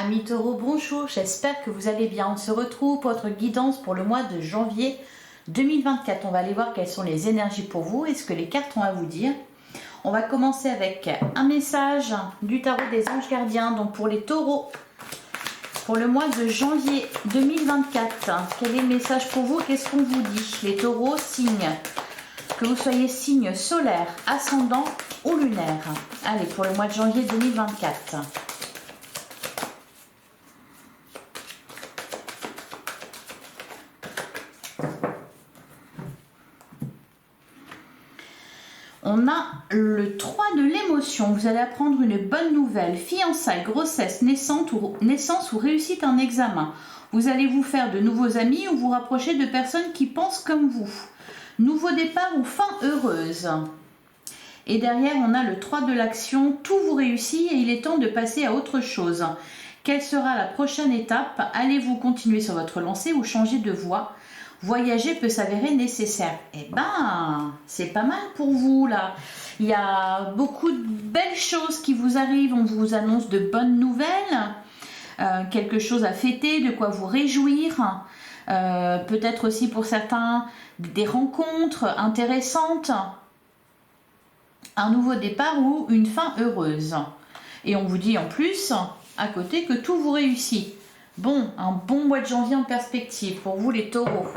Amis taureaux, bonjour, j'espère que vous allez bien. On se retrouve pour votre guidance pour le mois de janvier 2024. On va aller voir quelles sont les énergies pour vous et ce que les cartes ont à vous dire. On va commencer avec un message du tarot des anges gardiens, donc pour les taureaux, pour le mois de janvier 2024. Quel est le message pour vous? Qu'est-ce qu'on vous dit? Les taureaux, signe, que vous soyez signe solaire, ascendant ou lunaire. Allez, pour le mois de janvier 2024. On a le 3 de l'émotion. Vous allez apprendre une bonne nouvelle. Fiançailles, grossesse, naissance ou réussite en examen. Vous allez vous faire de nouveaux amis ou vous rapprocher de personnes qui pensent comme vous. Nouveau départ ou fin heureuse. Et derrière, on a le 3 de l'action. Tout vous réussit et il est temps de passer à autre chose. Quelle sera la prochaine étape? Allez-vous continuer sur votre lancée ou changer de voie? Voyager peut s'avérer nécessaire. Eh ben, c'est pas mal pour vous là. Il y a beaucoup de belles choses qui vous arrivent. On vous annonce de bonnes nouvelles, quelque chose à fêter, de quoi vous réjouir. Peut-être aussi pour certains des rencontres intéressantes, un nouveau départ ou une fin heureuse. Et on vous dit en plus, à côté, que tout vous réussit. Bon, un bon mois de janvier en perspective pour vous les taureaux.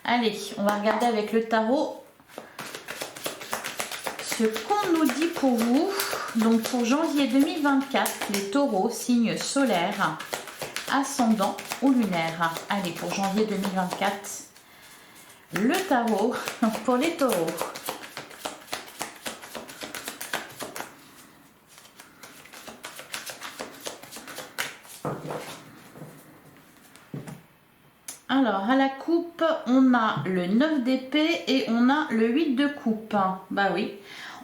Allez, on va regarder avec le tarot ce qu'on nous dit pour vous. Donc pour janvier 2024, les taureaux, signe solaire, ascendant ou lunaire. Allez, pour janvier 2024, le tarot pour les taureaux. Alors, à la coupe, on a le 9 d'épée et on a le 8 de coupe. Bah oui,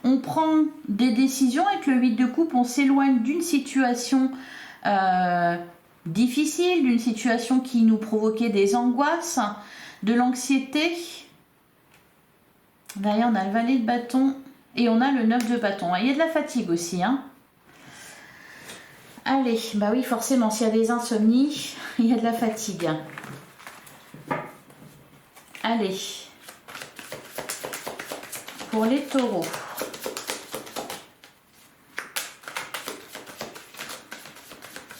on prend des décisions avec le 8 de coupe, on s'éloigne d'une situation difficile, d'une situation qui nous provoquait des angoisses, de l'anxiété. Derrière, on a le valet de bâton et on a le 9 de bâton. Il y a de la fatigue aussi, hein. Allez, bah oui, forcément, s'il y a des insomnies, il y a de la fatigue. Allez, pour les taureaux,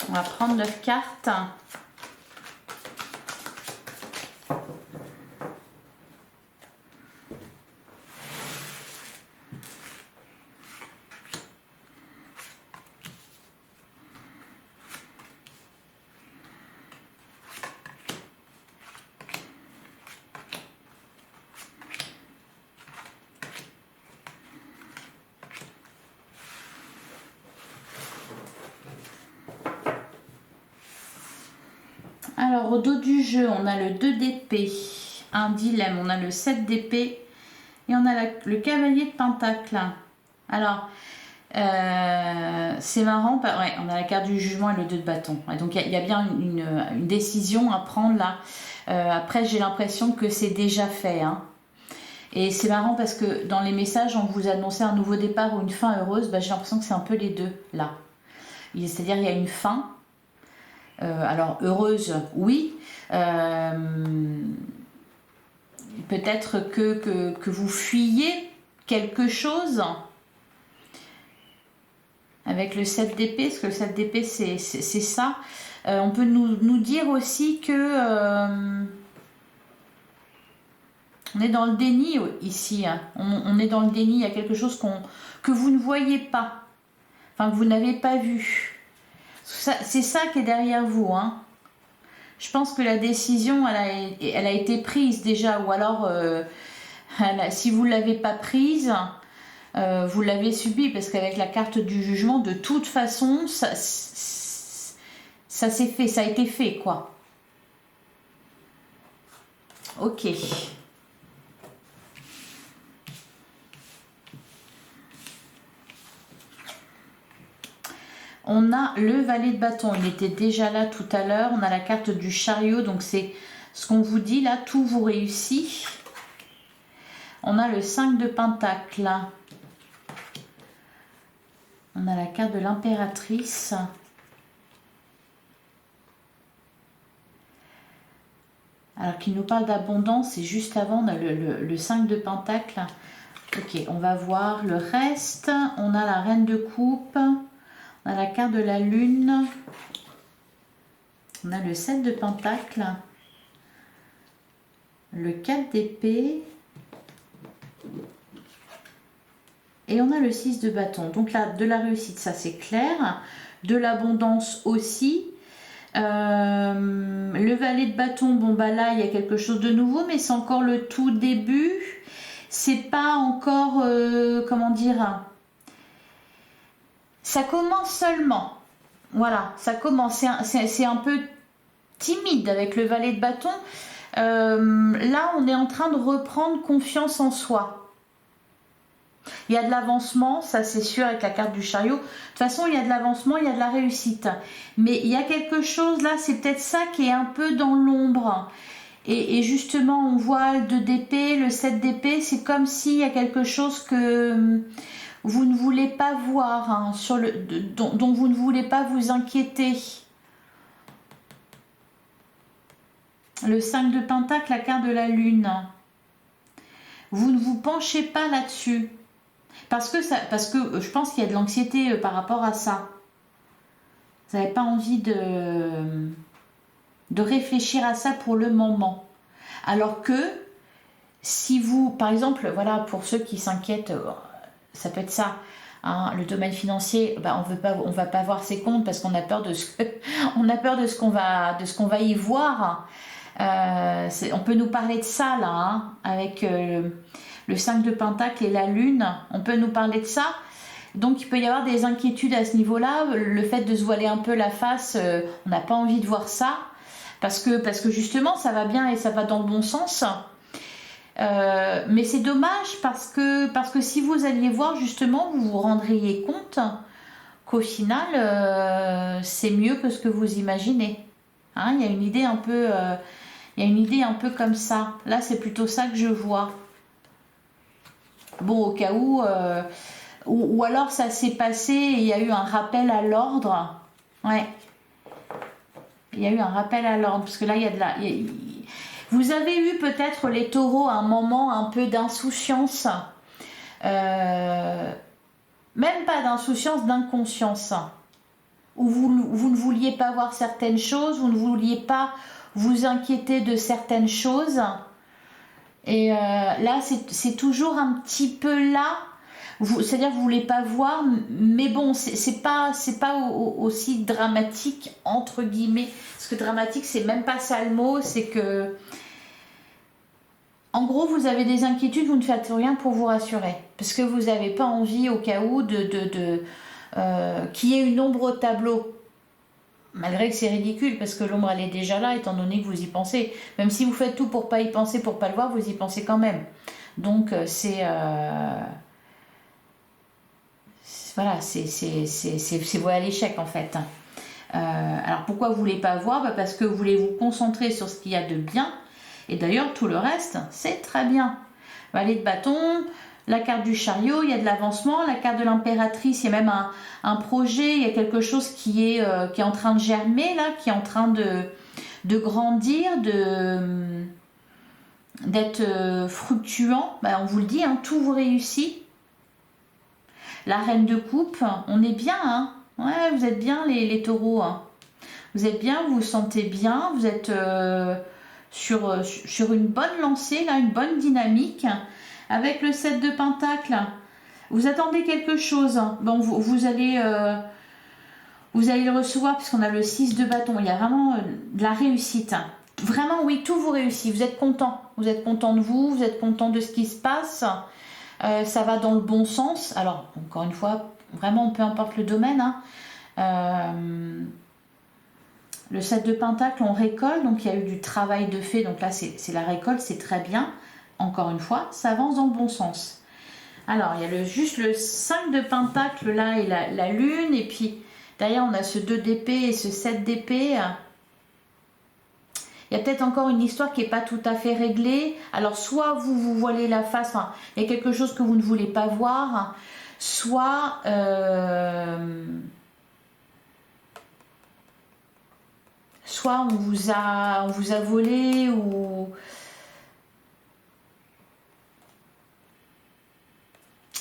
on va prendre 9 cartes. Alors, au dos du jeu, on a le 2 d'épée, un dilemme, on a le 7 d'épée et on a le cavalier de pentacle. Alors, c'est marrant, ouais, on a la carte du jugement et le 2 de bâton. Ouais, donc, il y a bien une décision à prendre là. Après, j'ai l'impression que c'est déjà fait, hein. Et c'est marrant parce que dans les messages, on vous annonçait un nouveau départ ou une fin heureuse. Bah, j'ai l'impression que c'est un peu les deux là. C'est-à-dire, il y a une fin. Alors heureuse, oui. Peut-être que vous fuyez quelque chose avec le 7 d'épée, parce que le 7 d'épée c'est ça. On peut nous dire aussi que on est dans le déni ici, hein. On est dans le déni, il y a quelque chose que vous ne voyez pas, enfin que vous n'avez pas vu. C'est ça qui est derrière vous, hein. Je pense que la décision, elle a été prise déjà, ou alors, si vous ne l'avez pas prise, vous l'avez subie, parce qu'avec la carte du jugement, de toute façon, ça s'est fait, ça a été fait, quoi. Ok. On a le valet de bâton, il était déjà là tout à l'heure. On a la carte du chariot, donc c'est ce qu'on vous dit là, tout vous réussit. On a le 5 de pentacle. On a la carte de l'impératrice. Alors qu'il nous parle d'abondance, et juste avant, on a le 5 de Pentacle. Ok, on va voir le reste. On a la Reine de Coupe, on a la carte de la Lune, on a le 7 de Pentacle, le 4 d'épée, et on a le 6 de bâton. Donc là, de la réussite, ça c'est clair. De l'abondance aussi. Le valet de bâton, bon bah là, il y a quelque chose de nouveau, mais c'est encore le tout début. C'est pas encore, comment dire, ça commence seulement. Voilà, ça commence. C'est un peu timide avec le valet de bâton. Là, on est en train de reprendre confiance en soi. Il y a de l'avancement, ça c'est sûr, avec la carte du chariot. De toute façon, il y a de l'avancement, il y a de la réussite. Mais il y a quelque chose là, c'est peut-être ça qui est un peu dans l'ombre. Et justement, on voit le 2 d'épée, le 7 d'épée, c'est comme s'il y a quelque chose que vous ne voulez pas voir, hein, dont vous ne voulez pas vous inquiéter. Le 5 de Pentacle, la carte de la Lune. Vous ne vous penchez pas là-dessus. Parce que je pense qu'il y a de l'anxiété par rapport à ça. Vous n'avez pas envie de réfléchir à ça pour le moment. Alors que si vous, par exemple, voilà, pour ceux qui s'inquiètent, ça peut être ça. Hein, le domaine financier, ben, on va pas voir ses comptes parce qu'on a peur de ce qu'on va y voir. On peut nous parler de ça là, hein, avec le 5 de Pentacle et la Lune. On peut nous parler de ça. Donc il peut y avoir des inquiétudes à ce niveau-là. Le fait de se voiler un peu la face, on n'a pas envie de voir ça. Parce que justement, ça va bien et ça va dans le bon sens. Mais c'est dommage parce que si vous alliez voir, justement, vous vous rendriez compte qu'au final, c'est mieux que ce que vous imaginez. Hein, il y a une idée un peu... il y a une idée un peu comme ça. Là, c'est plutôt ça que je vois. Bon, au cas où... ou alors, ça s'est passé et il y a eu un rappel à l'ordre. Ouais. Il y a eu un rappel à l'ordre. Parce que là, il y a de la... Vous avez eu peut-être, les taureaux, un moment un peu d'insouciance. Même pas d'insouciance, d'inconscience. Où vous ne vouliez pas voir certaines choses, vous ne vouliez pas vous inquiéter de certaines choses. Et là, c'est toujours un petit peu là. C'est-à-dire que vous ne voulez pas voir, mais bon, c'est pas aussi dramatique, entre guillemets. Parce que dramatique, c'est même pas ça le mot, c'est que... En gros, vous avez des inquiétudes, vous ne faites rien pour vous rassurer. Parce que vous n'avez pas envie, au cas où, qu'il y ait une ombre au tableau. Malgré que c'est ridicule, parce que l'ombre, elle est déjà là, étant donné que vous y pensez. Même si vous faites tout pour pas y penser, pour pas le voir, vous y pensez quand même. Donc, voilà, c'est voué à l'échec, en fait. Alors, pourquoi vous ne voulez pas voir? Parce que vous voulez vous concentrer sur ce qu'il y a de bien. Et d'ailleurs, tout le reste, c'est très bien. Valet de bâton, la carte du chariot, il y a de l'avancement. La carte de l'impératrice, il y a même un projet, il y a quelque chose qui est en train de germer, là, qui est en train de grandir, d'être fructuant. Ben, on vous le dit, hein, tout vous réussit. La reine de coupe, on est bien. Hein. Ouais, vous êtes bien, les taureaux. Hein. Vous êtes bien, vous vous sentez bien, vous êtes... sur une bonne lancée, là, une bonne dynamique. Avec le 7 de Pentacle, vous attendez quelque chose. Bon, vous allez le recevoir puisqu'on a le 6 de bâton. Il y a vraiment de la réussite. Vraiment, oui, tout vous réussit. Vous êtes content. Vous êtes content de vous, vous êtes content de ce qui se passe. Ça va dans le bon sens. Alors, encore une fois, vraiment, peu importe le domaine. Hein. Le 7 de Pentacle, on récolte, donc il y a eu du travail de fait, donc là c'est la récolte, c'est très bien. Encore une fois, ça avance dans le bon sens. Alors, il y a juste le 5 de Pentacle là et la Lune, et puis derrière on a ce 2 d'épée et ce 7 d'épée. Il y a peut-être encore une histoire qui n'est pas tout à fait réglée. Alors, soit vous voilez la face, enfin, il y a quelque chose que vous ne voulez pas voir, soit... soit on vous a volé ou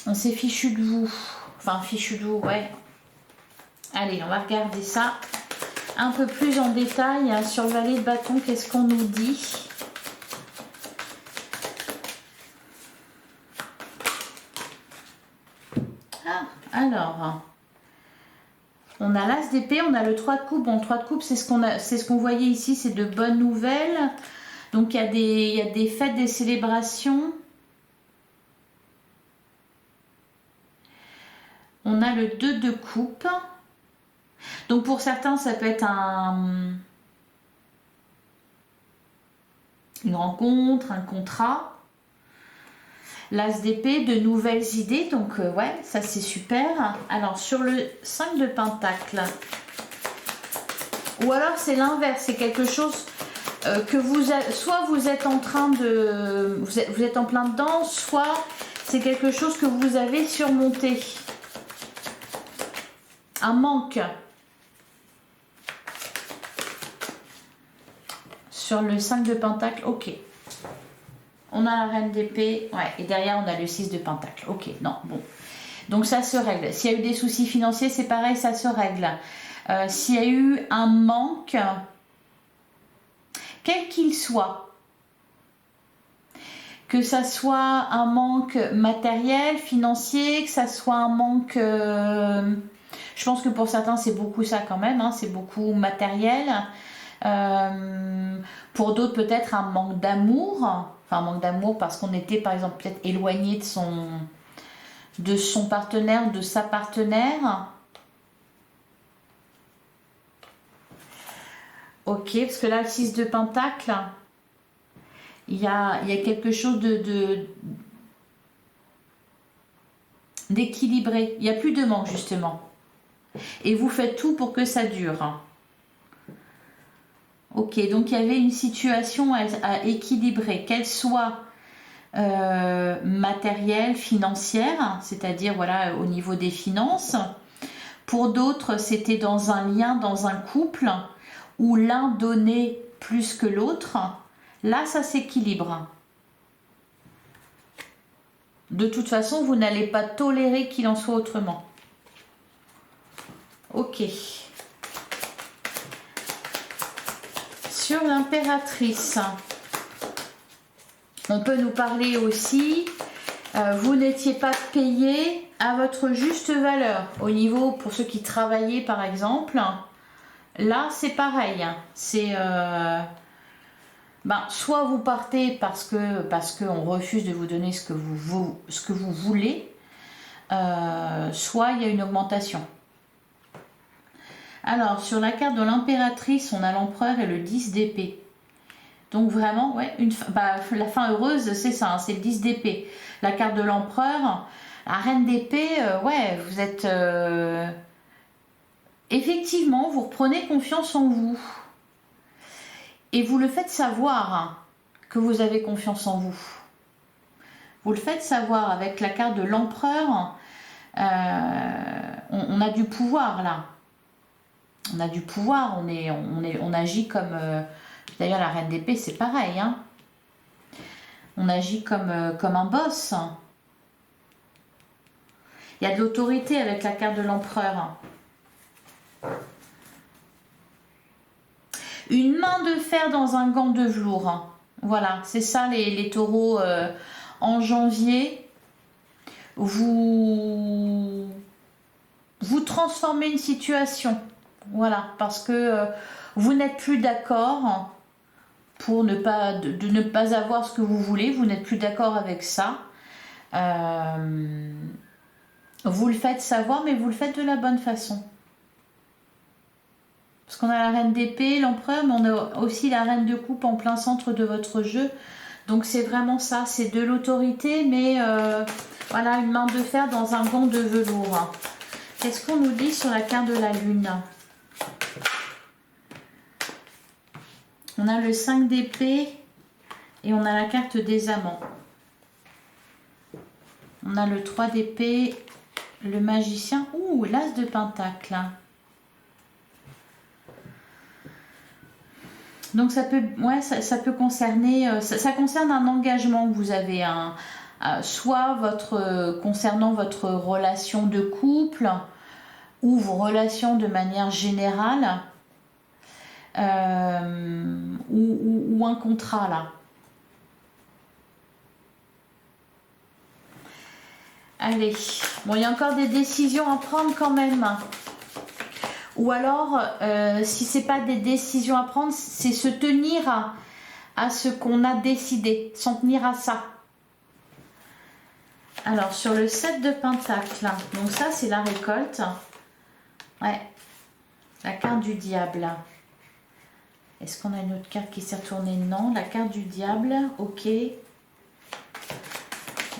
on s'est fichu de vous. Enfin, fichu de vous, ouais. Allez, on va regarder ça un peu plus en détail hein, sur le valet de bâton. Qu'est-ce qu'on nous dit? Ah, alors, on a l'as d'épée, on a le 3 de coupe. Bon, 3 de coupe, c'est ce qu'on voyait ici, c'est de bonnes nouvelles. Donc, il y a des fêtes, des célébrations. On a le 2 de coupe. Donc, pour certains, ça peut être une rencontre, un contrat. L'as d'épée, de nouvelles idées. Donc, ouais, ça, c'est super. Alors, sur le 5 de pentacle, ou alors, c'est l'inverse. C'est quelque chose que soit vous êtes en train de... Vous êtes en plein dedans, soit c'est quelque chose que vous avez surmonté. Un manque. Sur le 5 de pentacle, ok. On a la reine d'épée, ouais, et derrière on a le 6 de pentacle. Ok, non, bon. Donc ça se règle. S'il y a eu des soucis financiers, c'est pareil, ça se règle. S'il y a eu un manque, quel qu'il soit, que ça soit un manque matériel, financier, que ça soit un manque... je pense que pour certains, c'est beaucoup ça quand même, hein, c'est beaucoup matériel. Pour d'autres, peut-être un manque d'amour. Enfin, un manque d'amour parce qu'on était, par exemple, peut-être éloigné de son partenaire, de sa partenaire. Ok, parce que là, le 6 de pentacle, il y a quelque chose d'équilibré. Il n'y a plus de manque, justement. Et vous faites tout pour que ça dure. Ok, donc il y avait une situation à équilibrer, qu'elle soit matérielle, financière, c'est-à-dire voilà au niveau des finances. Pour d'autres, c'était dans un lien, dans un couple, où l'un donnait plus que l'autre. Là, ça s'équilibre. De toute façon, vous n'allez pas tolérer qu'il en soit autrement. Ok. Sur l'impératrice, on peut nous parler aussi, vous n'étiez pas payé à votre juste valeur. Au niveau, pour ceux qui travaillaient par exemple, là c'est pareil. C'est soit vous partez parce qu'on refuse de vous donner ce que vous voulez, soit il y a une augmentation. Alors, sur la carte de l'impératrice, on a l'empereur et le 10 d'épée. Donc vraiment, ouais, la fin heureuse, c'est ça, hein, c'est le 10 d'épée. La carte de l'empereur, la reine d'épée, ouais, vous êtes... Effectivement, vous reprenez confiance en vous. Et vous le faites savoir hein, que vous avez confiance en vous. Vous le faites savoir avec la carte de l'empereur. On a du pouvoir là. On a du pouvoir, on agit comme... D'ailleurs, la reine d'épée, c'est pareil. Hein. On agit comme un boss. Il y a de l'autorité avec la carte de l'empereur. Une main de fer dans un gant de velours. Voilà, c'est ça les taureaux en janvier. Vous transformez une situation. Voilà, parce que vous n'êtes plus d'accord pour ne pas avoir ce que vous voulez. Vous n'êtes plus d'accord avec ça. Vous le faites savoir, mais vous le faites de la bonne façon. Parce qu'on a la reine d'épée, l'empereur, mais on a aussi la reine de coupe en plein centre de votre jeu. Donc c'est vraiment ça, c'est de l'autorité, mais voilà, une main de fer dans un gant de velours. Qu'est-ce qu'on nous dit sur la carte de la lune ? On a le 5 d'épée et on a la carte des amants. On a le 3 d'épée, le magicien, l'as de pentacle. Donc ça peut, ouais, ça peut concerner, ça concerne un engagement que vous avez, soit concernant votre relation de couple ou vos relations de manière générale, ou un contrat là. Allez, bon, il y a encore des décisions à prendre quand même. Ou alors, si c'est pas des décisions à prendre, c'est se tenir à ce qu'on a décidé, s'en tenir à ça. Alors, sur le 7 de Pentacle, donc ça, c'est la récolte. Ouais, la carte du diable. Est-ce qu'on a une autre carte qui s'est retournée? Non, la carte du diable, ok.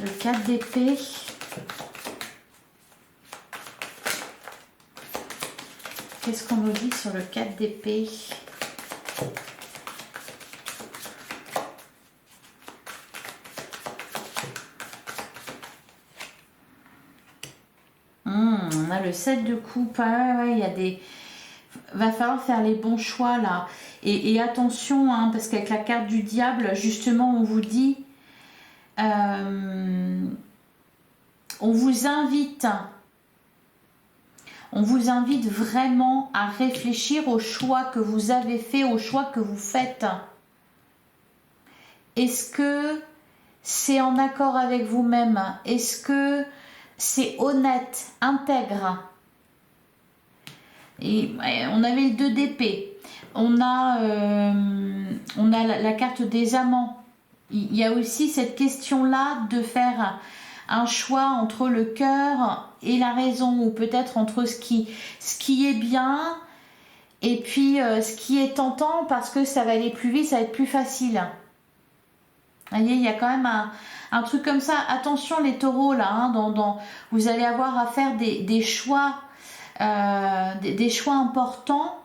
Le 4 d'épée. Qu'est-ce qu'on nous dit sur le 4 d'épée? On a le 7 de coupe. Ouais, il y a des... Va falloir faire les bons choix là. Et attention, hein, parce qu'avec la carte du diable, justement, on vous dit... on vous invite vraiment à réfléchir aux choix que vous avez faits, aux choix que vous faites. Est-ce que c'est en accord avec vous-même? Est-ce que c'est honnête, intègre? Et on avait le 2 d'épée. On a la carte des amants. Il y a aussi cette question-là de faire un choix entre le cœur et la raison, ou peut-être entre ce qui est bien et puis ce qui est tentant, parce que ça va aller plus vite, ça va être plus facile. Vous voyez, il y a quand même un truc comme ça. Attention les taureaux là, hein, vous allez avoir à faire des choix, des choix importants.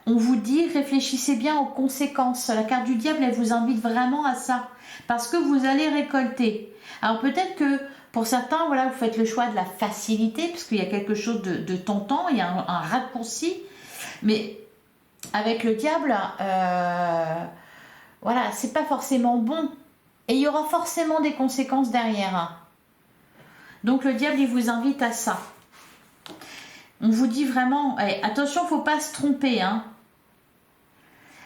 On vous dit, réfléchissez bien aux conséquences. La carte du diable, elle vous invite vraiment à ça, parce que vous allez récolter. Alors peut-être que pour certains, voilà, vous faites le choix de la facilité, parce qu'il y a quelque chose de tentant, il y a un raccourci. Mais avec le diable, voilà, c'est pas forcément bon. Et il y aura forcément des conséquences derrière. Donc le diable, il vous invite à ça. On vous dit vraiment, attention, faut pas se tromper, hein.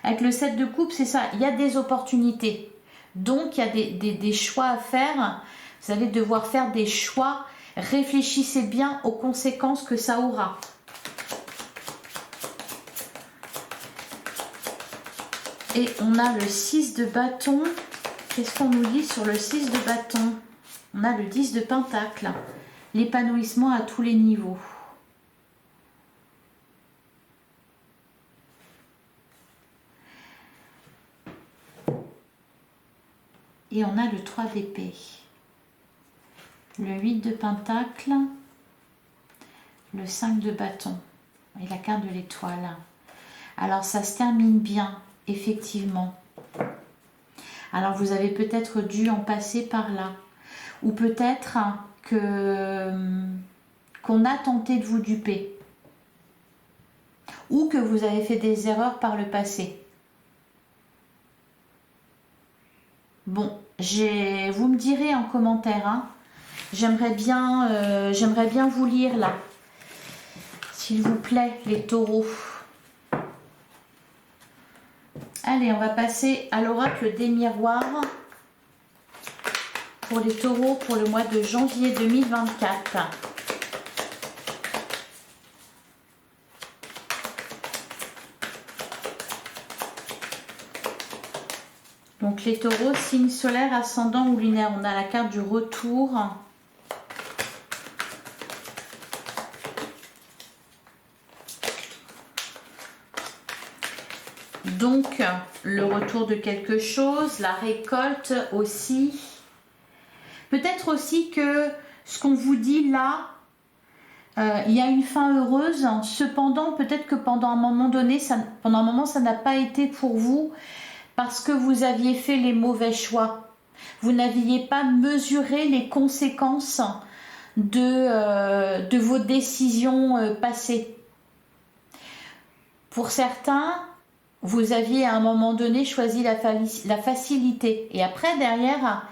Avec le 7 de coupe, c'est ça, il y a des opportunités. Donc, il y a des choix à faire. Vous allez devoir faire des choix. Réfléchissez bien aux conséquences que ça aura. Et on a le 6 de bâton. Qu'est-ce qu'on nous dit sur le 6 de bâton? On a le 10 de pentacle. L'épanouissement à tous les niveaux. Et on a le 3 d'épée, le 8 de pentacle, le 5 de bâton et la carte de l'étoile. Alors ça se termine bien, effectivement. Alors vous avez peut-être dû en passer par là, ou peut-être qu'on a tenté de vous duper, ou que vous avez fait des erreurs par le passé. Bon, vous me direz en commentaire, hein. J'aimerais bien vous lire là, s'il vous plaît, les taureaux. Allez, on va passer à l'oracle des miroirs pour les taureaux pour le mois de janvier 2024. Donc les taureaux, signe solaire, ascendant ou lunaire. On a la carte du retour. Donc le retour de quelque chose, la récolte aussi. Peut-être aussi que ce qu'on vous dit là, il y a une fin heureuse. Cependant, peut-être que pendant un moment donné, ça n'a pas été pour vous. Parce que vous aviez fait les mauvais choix. Vous n'aviez pas mesuré les conséquences de vos décisions passées. Pour certains, vous aviez à un moment donné choisi la facilité. Et après, derrière,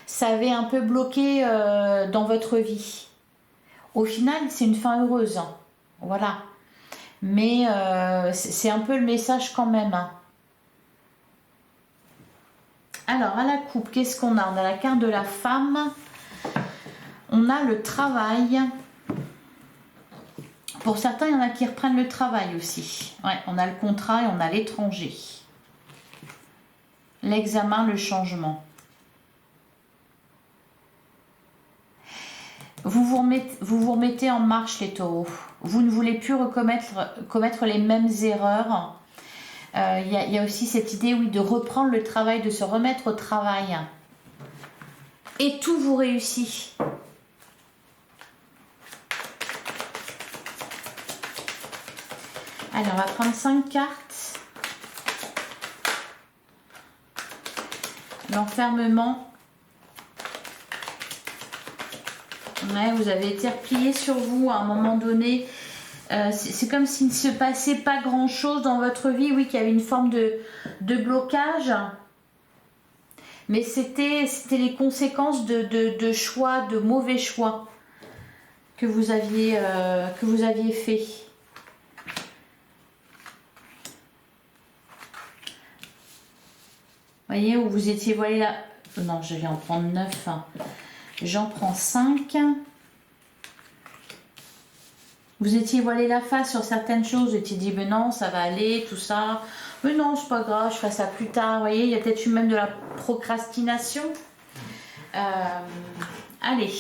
ça avait un peu bloqué dans votre vie. Au final, c'est une fin heureuse. Hein. Voilà. Mais c'est un peu le message quand même. Hein. Alors, à la coupe, qu'est-ce qu'on a? On a la carte de la femme. On a le travail. Pour certains, il y en a qui reprennent le travail aussi. Ouais, on a le contrat et on a l'étranger. L'examen, le changement. Vous vous remettez en marche, les taureaux. Vous ne voulez plus commettre les mêmes erreurs. Il y a aussi cette idée, oui, de reprendre le travail, de se remettre au travail. Et tout vous réussit. Allez, on va prendre 5 cartes. L'enfermement. Ouais, vous avez été replié sur vous à un moment donné. C'est comme s'il ne se passait pas grand-chose dans votre vie. Oui, qu'il y avait une forme de blocage. Mais c'était les conséquences de choix, de mauvais choix que vous aviez fait. Vous voyez, où vous étiez voilé là. Non, je vais en prendre 9. J'en prends 5. Vous étiez voilé la face sur certaines choses. Vous étiez dit, mais non, ça va aller, tout ça. Mais non, c'est pas grave, je ferai ça plus tard. Vous voyez, il y a peut-être eu même de la procrastination. Allez,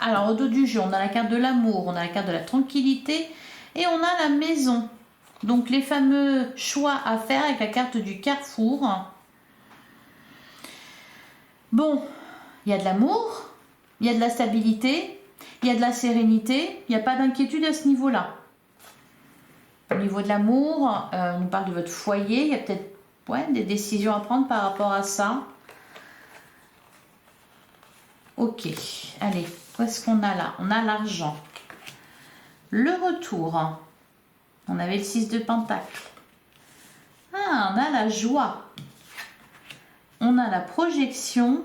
alors au dos du jeu, on a la carte de l'amour, on a la carte de la tranquillité et on a la maison. Donc les fameux choix à faire avec la carte du carrefour. Bon, il y a de l'amour, il y a de la stabilité, il y a de la sérénité, il n'y a pas d'inquiétude à ce niveau-là. Au niveau de l'amour, on nous parle de votre foyer, il y a peut-être des décisions à prendre par rapport à ça. Ok, allez, qu'est-ce qu'on a là? On a l'argent. Le retour. On avait le 6 de Pentacle. Ah, on a la joie. On a la projection.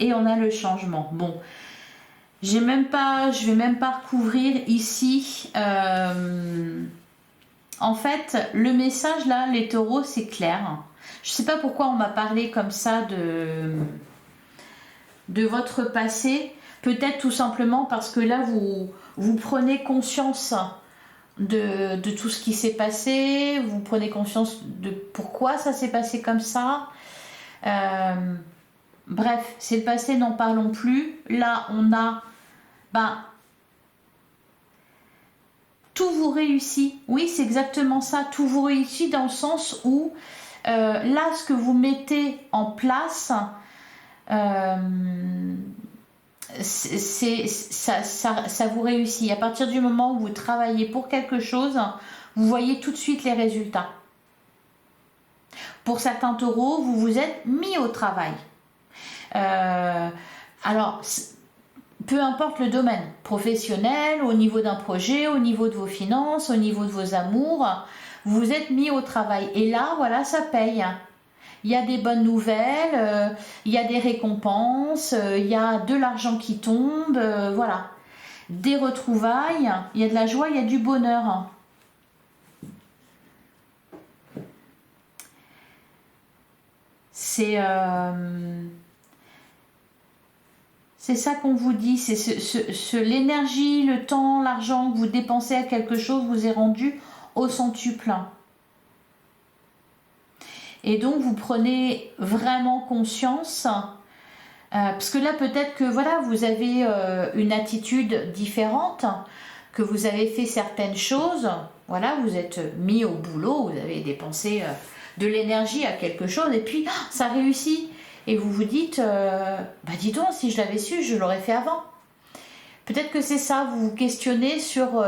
Et on a le changement. Bon, je vais même pas recouvrir ici. En fait, le message là, les taureaux, c'est clair. Je ne sais pas pourquoi on m'a parlé comme ça de votre passé. Peut-être tout simplement parce que là, vous prenez conscience de tout ce qui s'est passé. Vous prenez conscience de pourquoi ça s'est passé comme ça. Bref, c'est le passé, n'en parlons plus. Là, on a... tout vous réussit. Oui, c'est exactement ça. Tout vous réussit dans le sens où là, ce que vous mettez en place, ça vous réussit. À partir du moment où vous travaillez pour quelque chose, vous voyez tout de suite les résultats. Pour certains taureaux, vous vous êtes mis au travail. Alors, peu importe le domaine, professionnel, au niveau d'un projet, au niveau de vos finances, au niveau de vos amours, vous vous êtes mis au travail. Et là, voilà, ça paye. Il y a des bonnes nouvelles, il y a des récompenses, il y a de l'argent qui tombe, voilà. Des retrouvailles, il y a de la joie, il y a du bonheur. C'est ça qu'on vous dit, c'est l'énergie, le temps, l'argent que vous dépensez à quelque chose vous est rendu au centuple. Et donc vous prenez vraiment conscience, parce que là peut-être que voilà, vous avez une attitude différente, que vous avez fait certaines choses, voilà, vous êtes mis au boulot, vous avez dépensé de l'énergie à quelque chose et puis ça réussit. Et vous vous dites, dis donc, si je l'avais su, je l'aurais fait avant. Peut-être que c'est ça, vous vous questionnez sur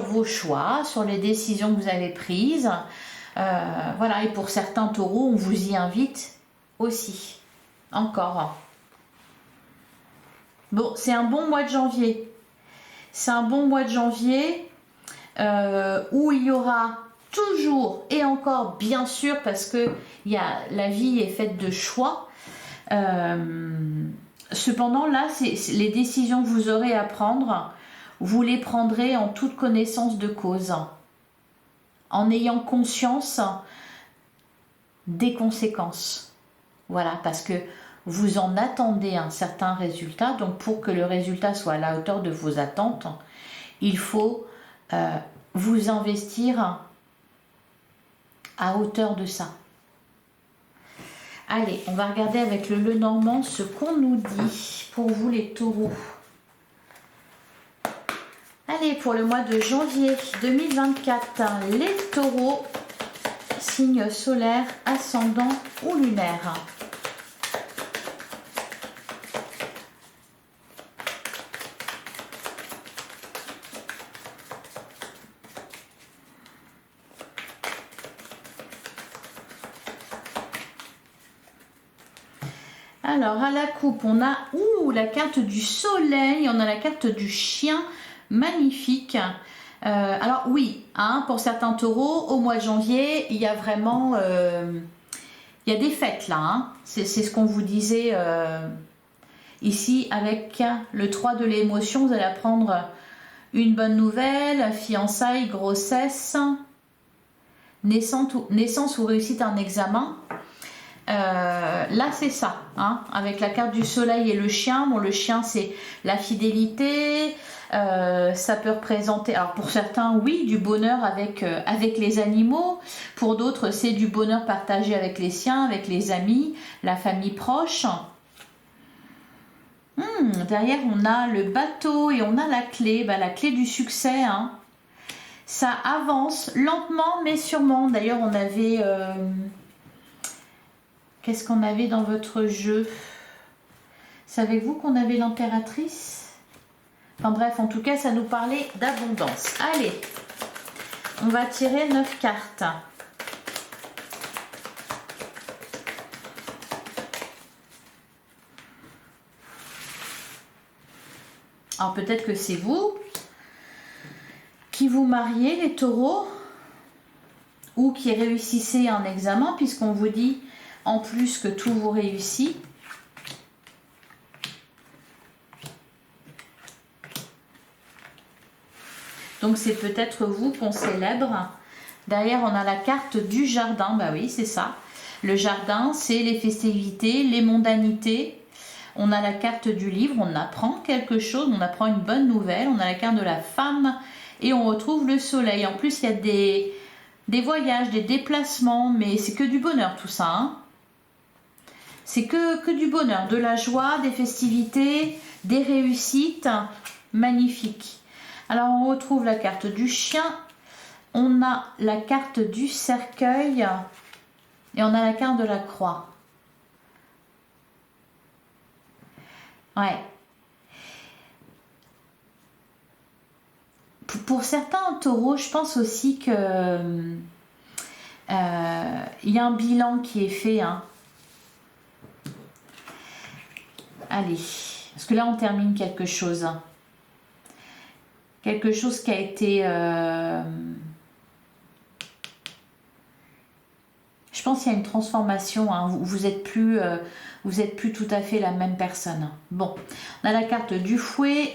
vos choix, sur les décisions que vous avez prises. Voilà, et pour certains taureaux, on vous y invite aussi. Encore. Bon, c'est un bon mois de janvier. C'est un bon mois de janvier où il y aura toujours et encore, bien sûr, parce que la vie est faite de choix. Cependant, là, les décisions que vous aurez à prendre, vous les prendrez en toute connaissance de cause, en ayant conscience des conséquences. Voilà, parce que vous en attendez un certain résultat. Donc, pour que le résultat soit à la hauteur de vos attentes, il faut vous investir à hauteur de ça. Allez, on va regarder avec le Lenormand ce qu'on nous dit pour vous les taureaux. Allez, pour le mois de janvier 2024, les taureaux, signe solaire, ascendant ou lunaire. Alors, à la coupe, on a la carte du soleil, on a la carte du chien, magnifique. Alors oui, hein, pour certains taureaux, au mois de janvier, il y a vraiment... il y a des fêtes là, hein. C'est ce qu'on vous disait ici avec le 3 de l'émotion. Vous allez apprendre une bonne nouvelle, fiançailles, grossesse, naissance ou réussite à un examen. Là c'est ça, hein, avec la carte du soleil et le chien. Bon, le chien c'est la fidélité, ça peut représenter, alors pour certains oui, du bonheur avec les animaux, pour d'autres c'est du bonheur partagé avec les siens, avec les amis, la famille proche. Derrière on a le bateau et on a la clé, la clé du succès, hein. Ça avance lentement mais sûrement. D'ailleurs on avait... Qu'est-ce qu'on avait dans votre jeu? Savez-vous qu'on avait l'impératrice? Enfin bref, en tout cas, ça nous parlait d'abondance. Allez, on va tirer 9 cartes. Alors peut-être que c'est vous qui vous mariez, les taureaux, ou qui réussissez un examen, puisqu'on vous dit... En plus que tout vous réussit. Donc c'est peut-être vous qu'on célèbre. Derrière on a la carte du jardin. Bah oui, c'est ça. Le jardin, c'est les festivités, les mondanités. On a la carte du livre, on apprend quelque chose, on apprend une bonne nouvelle. On a la carte de la femme et on retrouve le soleil. En plus, il y a des voyages, des déplacements, mais c'est que du bonheur tout ça, hein. C'est que du bonheur, de la joie, des festivités, des réussites. Magnifique. Alors, on retrouve la carte du chien. On a la carte du cercueil. Et on a la carte de la croix. Ouais. Pour certains taureaux, je pense aussi que il y a un bilan qui est fait, hein. Allez, parce que là on termine quelque chose. Quelque chose qui a été... Je pense qu'il y a une transformation, hein. Vous êtes plus tout à fait la même personne. Bon, on a la carte du fouet.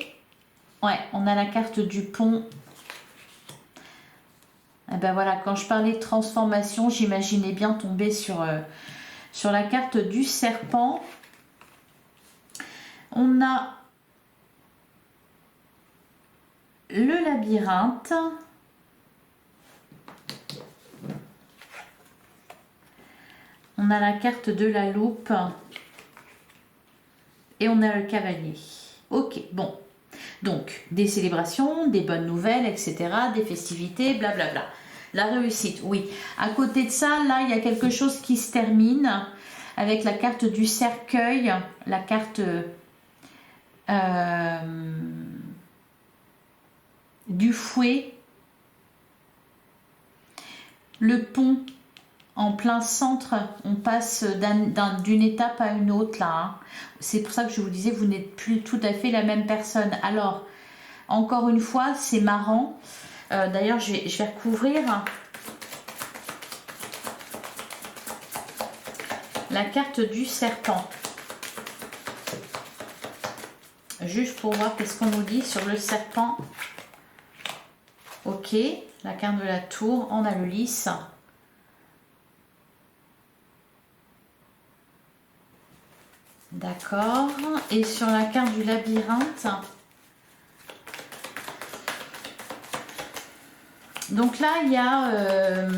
Ouais, on a la carte du pont. Et ben voilà, quand je parlais de transformation, j'imaginais bien tomber sur la carte du serpent. On a le labyrinthe. On a la carte de la loupe. Et on a le cavalier. Ok, bon. Donc, des célébrations, des bonnes nouvelles, etc. Des festivités, blablabla. La réussite, oui. À côté de ça, là, il y a quelque chose qui se termine avec la carte du cercueil, la carte du fouet, le pont en plein centre. On passe d'une étape à une autre là, hein. C'est pour ça que je vous disais, vous n'êtes plus tout à fait la même personne. Alors, encore une fois, c'est marrant. D'ailleurs, je vais recouvrir la carte du serpent. Juste pour voir qu'est-ce qu'on nous dit sur le serpent. Ok, la carte de la tour, on a le lys. D'accord. Et sur la carte du labyrinthe. Donc là, il y a...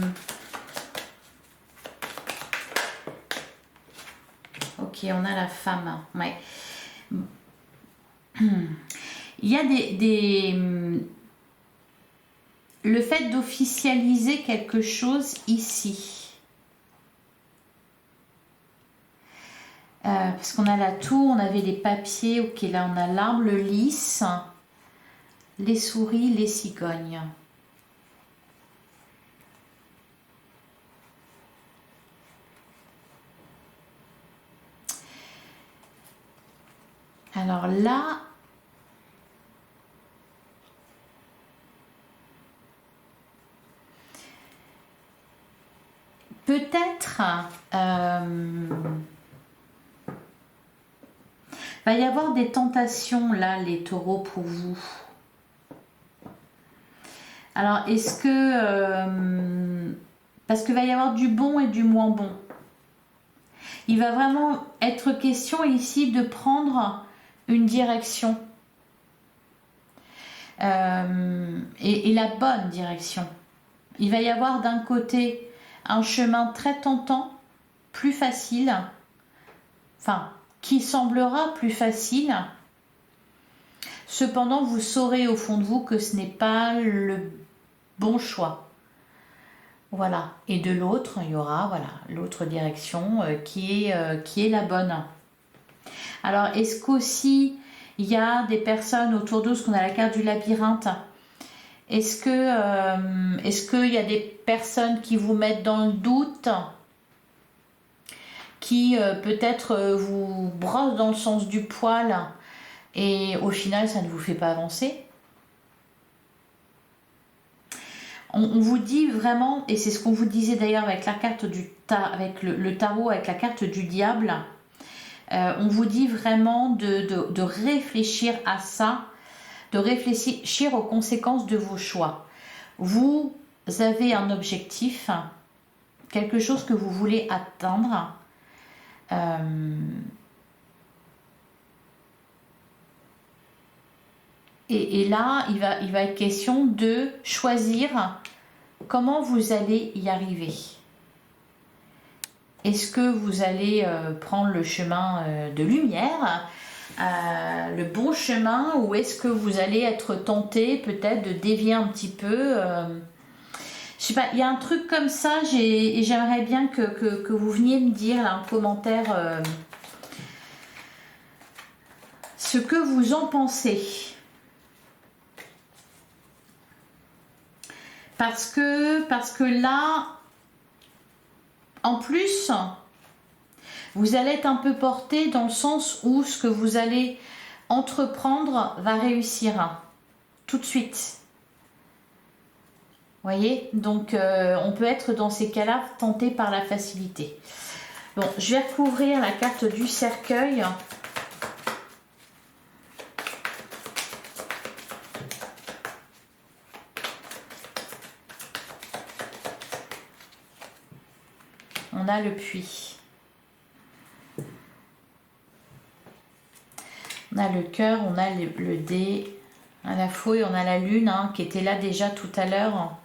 ok, on a la femme. Ouais. Il y a le fait d'officialiser quelque chose ici. Parce qu'on a la tour, on avait les papiers, ok, là on a l'arbre, le lys, les souris, les cigognes. Alors là, peut-être va y avoir des tentations là, les taureaux, pour vous. Alors, est-ce que... parce qu'il va y avoir du bon et du moins bon. Il va vraiment être question ici de prendre une direction. Et la bonne direction. Il va y avoir d'un côté un chemin très tentant, plus facile, enfin, qui semblera plus facile. Cependant, vous saurez au fond de vous que ce n'est pas le bon choix. Voilà. Et de l'autre, il y aura voilà, l'autre direction qui est la bonne. Alors, est-ce qu'aussi, il y a des personnes autour d'eux, ce qu'on a la carte du labyrinthe, est-ce qu'il y a des personnes qui vous mettent dans le doute, qui peut-être vous brossent dans le sens du poil et au final ça ne vous fait pas avancer? On vous dit vraiment, et c'est ce qu'on vous disait d'ailleurs avec la carte avec le tarot, avec la carte du diable, on vous dit vraiment de réfléchir à ça, de réfléchir aux conséquences de vos choix. Vous avez un objectif, quelque chose que vous voulez atteindre. Et là, il va être question de choisir comment vous allez y arriver. Est-ce que vous allez prendre le chemin de lumière, le bon chemin, ou est-ce que vous allez être tenté peut-être de dévier un petit peu je sais pas, il y a un truc comme ça, et j'aimerais bien que vous veniez me dire là, en commentaire ce que vous en pensez. Parce que là, en plus, vous allez être un peu porté dans le sens où ce que vous allez entreprendre va réussir tout de suite. Vous voyez, donc on peut être dans ces cas-là tenté par la facilité. Bon, je vais recouvrir la carte du cercueil. On a le puits. On a le cœur, on a le dé, à la fouille, on a la lune qui était là déjà tout à l'heure.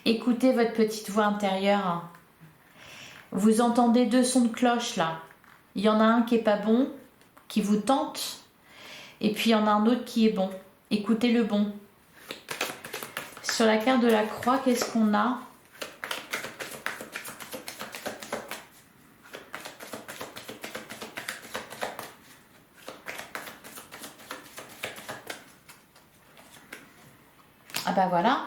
Écoutez votre petite voix intérieure. Vous entendez deux sons de cloche là. Il y en a un qui est pas bon, qui vous tente, et puis il y en a un autre qui est bon. Écoutez le bon. Sur la carte de la croix, qu'est-ce qu'on a ? Ah bah voilà.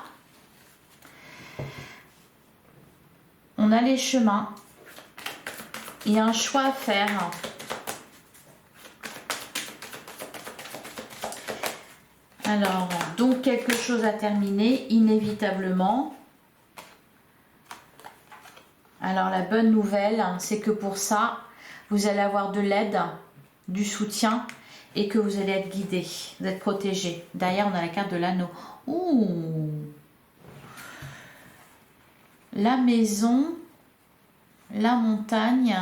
On a les chemins. Il y a un choix à faire. Alors, donc quelque chose à terminer, inévitablement. Alors la bonne nouvelle, c'est que pour ça, vous allez avoir de l'aide, du soutien et que vous allez être guidé, vous êtes protégé. Derrière, on a la carte de l'anneau. Ouh, la maison, la montagne.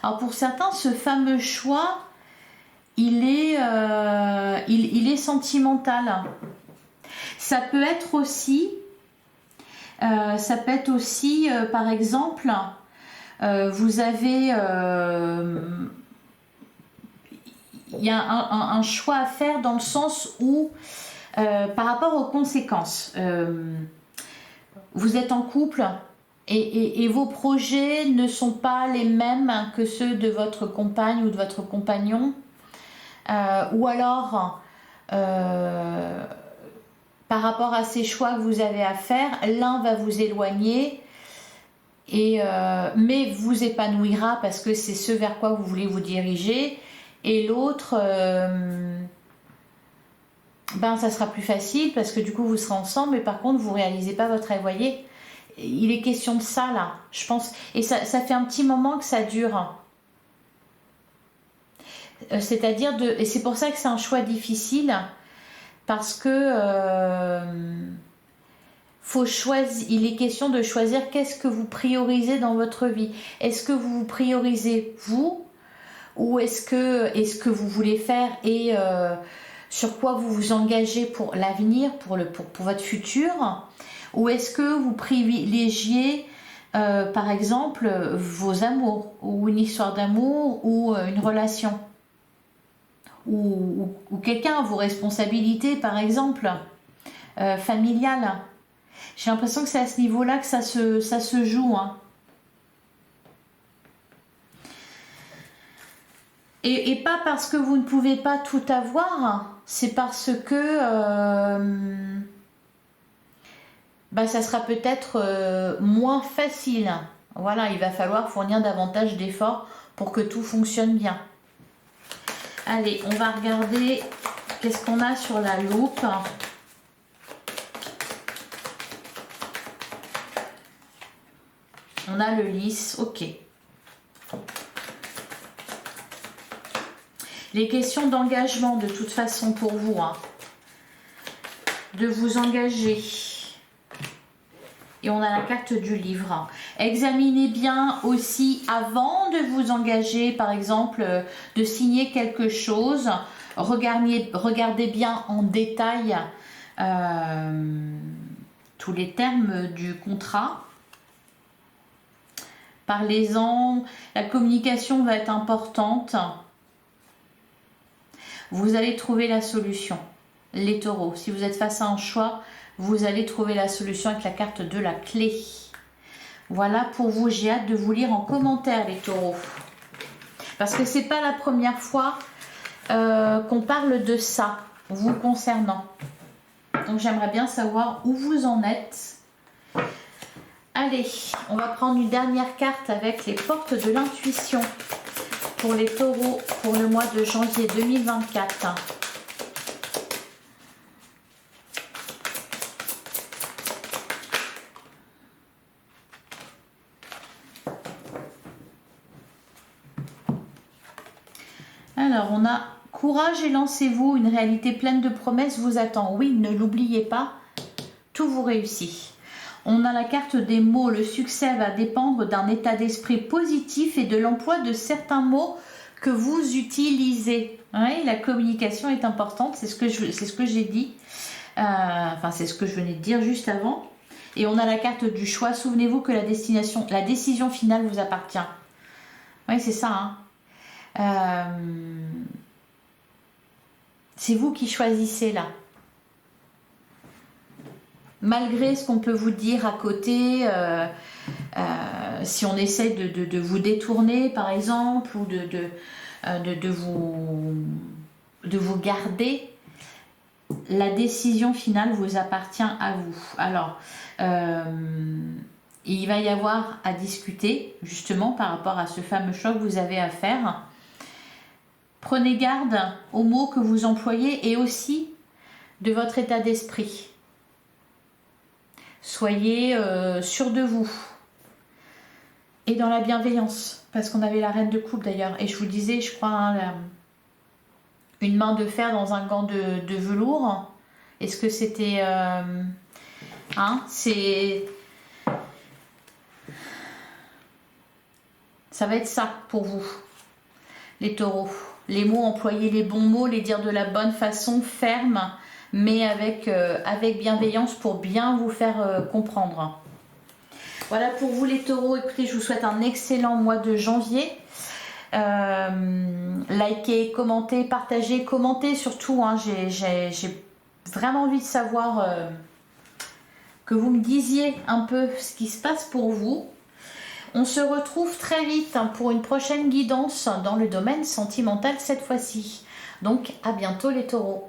Alors pour certains, ce fameux choix, il est sentimental. Ça peut être aussi, par exemple, vous avez, il y a un choix à faire dans le sens où, par rapport aux conséquences, vous êtes en couple et vos projets ne sont pas les mêmes que ceux de votre compagne ou de votre compagnon, ou alors par rapport à ces choix que vous avez à faire, l'un va vous éloigner, mais vous épanouira parce que c'est ce vers quoi vous voulez vous diriger, et l'autre, ça sera plus facile parce que du coup vous serez ensemble, mais par contre vous ne réalisez pas votre rêve. Vous voyez, il est question de ça là, je pense, et ça fait un petit moment que ça dure. C'est-à-dire et c'est pour ça que c'est un choix difficile, parce que faut choisir, il est question de choisir qu'est-ce que vous priorisez dans votre vie. Est-ce que vous priorisez vous, ou est-ce que vous voulez faire, et sur quoi vous vous engagez pour l'avenir, pour votre futur, ou est-ce que vous privilégiez par exemple vos amours, ou une histoire d'amour, ou une relation, ou quelqu'un, vos responsabilités par exemple, familiales. J'ai l'impression que c'est à ce niveau-là que ça se joue. Hein. Et pas parce que vous ne pouvez pas tout avoir, c'est parce que ça sera peut-être moins facile. Voilà, il va falloir fournir davantage d'efforts pour que tout fonctionne bien. Allez, on va regarder qu'est-ce qu'on a sur la loupe. On a le lys, ok. Les questions d'engagement, de toute façon, pour vous, hein, de vous engager. Et on a la carte du livre. Examinez bien aussi, avant de vous engager, par exemple, de signer quelque chose, regardez bien en détail tous les termes du contrat. Parlez-en, la communication va être importante. Vous allez trouver la solution. Les taureaux, si vous êtes face à un choix, vous allez trouver la solution avec la carte de la clé. Voilà pour vous, j'ai hâte de vous lire en commentaire les taureaux. Parce que c'est pas la première fois qu'on parle de ça, vous concernant. Donc j'aimerais bien savoir où vous en êtes. Allez, on va prendre une dernière carte avec les portes de l'intuition pour les taureaux pour le mois de janvier 2024. Alors, on a courage et lancez-vous, une réalité pleine de promesses vous attend. Oui, ne l'oubliez pas, tout vous réussit. On a la carte des mots, le succès va dépendre d'un état d'esprit positif et de l'emploi de certains mots que vous utilisez. Oui, la communication est importante, c'est ce que j'ai dit, c'est ce que je venais de dire juste avant. Et on a la carte du choix, souvenez-vous que la décision finale vous appartient. Oui, c'est ça, hein. C'est vous qui choisissez là. Malgré ce qu'on peut vous dire à côté, si on essaie de vous détourner par exemple, ou de vous garder, la décision finale vous appartient à vous. Alors, il va y avoir à discuter justement par rapport à ce fameux choix que vous avez à faire. Prenez garde aux mots que vous employez et aussi de votre état d'esprit. Soyez sûrs de vous. Et dans la bienveillance. Parce qu'on avait la reine de coupe d'ailleurs. Et je vous disais, je crois, hein, une main de fer dans un gant de velours. Est-ce que c'était... c'est... Ça va être ça pour vous, les taureaux. Les mots, employer les bons mots, les dire de la bonne façon, ferme, mais avec bienveillance pour bien vous faire comprendre. Voilà pour vous les taureaux. Écoutez, je vous souhaite un excellent mois de janvier. Likez, commentez, partagez, commentez surtout. Hein, j'ai vraiment envie de savoir que vous me disiez un peu ce qui se passe pour vous. On se retrouve très vite pour une prochaine guidance dans le domaine sentimental cette fois-ci. Donc à bientôt les taureaux.